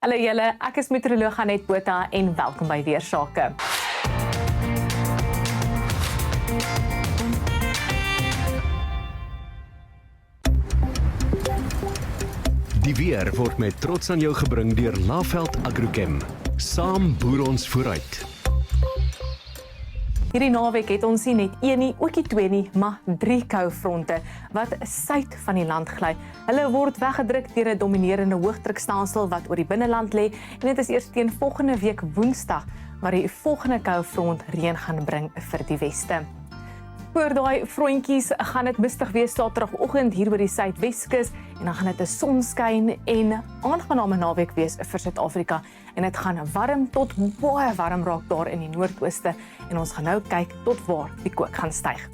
Hallo julle, ek is meteoroloog Anet Botha en welkom by Weersake. Die weer word met trots aan jou gebring deur Laveld Agrochem. Saam boer ons vooruit. Hierdie naweek het ons nie net een nie, ook nie twee nie, maar 3 koufronte wat suid van die land gly. Hulle word weggedruk deur 'n dominerende hoëdrukstelsel wat oor die binneland lê en dit is eers teen volgende week Woensdag waar die volgende koufront reën gaan bring vir die weste. Voor daai frontjies gaan dit mistig wees Saterdagoggend hier oor die Suidweskus en dan gaan dit 'n sonskyn en aangename naweek wees vir Suid-Afrika en dit gaan warm tot baie warm raak daar in die noordooste en ons gaan nou kyk tot waar die kook gaan styg.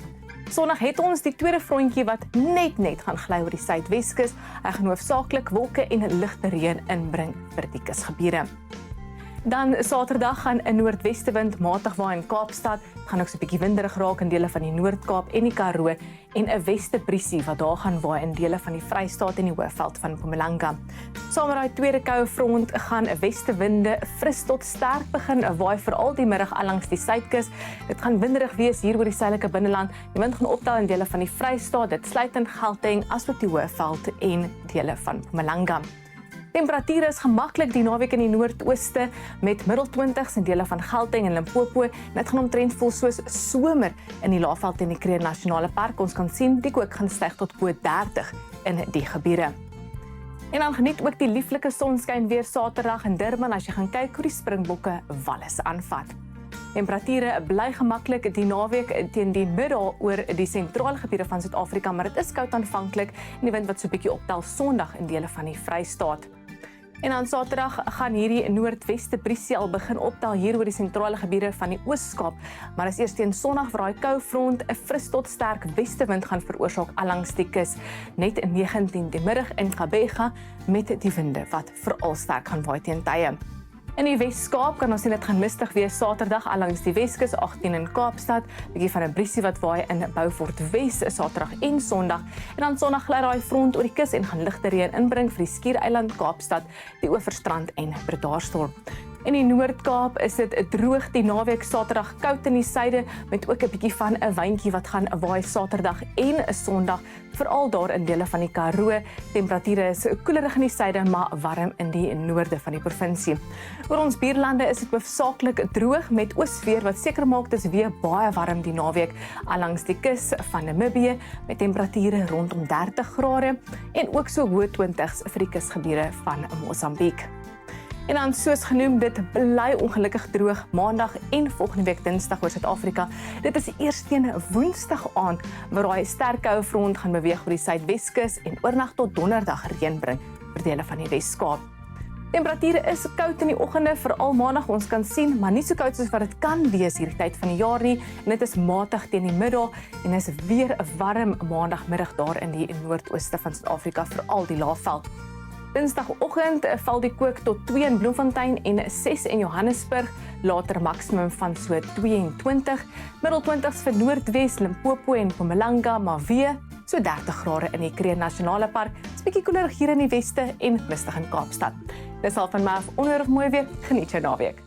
Sondag het ons die tweede frontjie wat net gaan gly oor die Suidweskus. Hy gaan hoofsaaklik wolke en ligte reën inbring vir die kusgebiede. Dan Saterdag gaan 'n noordwestewind matig waai in Kaapstad. Dit gaan ook so 'n bietjie winderig raak in dele van die Noord-Kaap en die Karoo en 'n westebriesie wat daar gaan waai in dele van die Vrystaat en die Hoëveld van Mpumalanga. Saam met daai tweede koue front gaan 'n westewinde fris tot sterk begin waai veral die middag langs die suidkus. Dit gaan winderig wees hier oor die suidelike binneland. Die wind gaan optel in dele van die Vrystaat, dit sluit in Gauteng asook die Hoëveld en dele van Mpumalanga. Temperature is gemaklik die naweek in die noordooste met middel 20s in dele van Gauteng en Limpopo. Dit gaan omtrent voel soos somer in die Laveld en die Kruger Nasionale Park. Ons kan sien die kook gaan styg tot bo 30 in die gebiede. En dan geniet ook die lieflike sonskyn weer Saterdag in Durban as jy gaan kyk hoe die Springbokke Wallis aanvat. Temperature bly gemaklik die naweek teen die middag oor die sentrale gebiede van Suid-Afrika, maar dit is koud aanvanklik en die wind wat so 'n bietjie optel Sondag in dele van die Vrystaat. En dan Saterdag gaan hierdie noordweste briesie al begin optel hier oor die sentrale gebiede van die Oos-Kaap, maar as eers teen Sondag waar daai koufront 'n fris tot sterk westewind gaan veroorsaak langs die kus, net in 19 die middag in Gqeberha met die winde wat veral sterk gaan waai teen tye. In die Wes-Kaap kan ons sien dit gaan mistig wees Saterdag langs die Weskus 18 in Kaapstad, bietjie van 'n briesie wat waai in Beaufort Wes Saterdag en Sondag. En dan Sondag gly daai front oor die kus en gaan ligte reën inbring vir die Skiereiland, Kaapstad, die Oeverstrand en Bredasdorp. In die Noord-Kaap is dit droog die naweek Saterdag koud in die suide met ook 'n bietjie van 'n wyntjie wat gaan waai Saterdag en 'n Sondag veral daar in dele van die Karoo. Temperature is koelerig in die suide maar warm in die noorde van die provinsie. Oor ons buurlande is dit hoofsaaklik droog met oosveer wat seker maak dit is weer baie warm die naweek langs die kus van Namibië met temperature rondom 30 grade en ook so hoë 20s vir die kusgebiede van Mosambiek. En dan soos genoem, dit bly ongelukkig droog Maandag en volgende week Dinsdag oor Suid-Afrika. Dit is eers teen Woensdag aand waar daai sterk koue front gaan beweeg oor die Suidweskus en oornag tot Donderdag reën bring vir dele van die Wes-Kaap. Temperature is koud in die oggende, veral Maandag ons kan sien, maar nie so koud soos wat dit kan wees hierdie tyd van die jaar nie. En dit is matig teen die middag en is weer 'n warm Maandagmiddag daar in die noordooste van Suid-Afrika, veral die Laveld. Dinsdagoggend val die kook tot 2 in Bloemfontein en 6 in Johannesburg, later maksimum van so 22, middel 20s vir Noordwes, Limpopo en Mpumalanga, maar weer so 30 grade in die Kruger Nasionale Park. Dit's bietjie koeler hier in die weste en mistig in Kaapstad. Dis al van my af, onder of mooi weer, geniet jou naweek.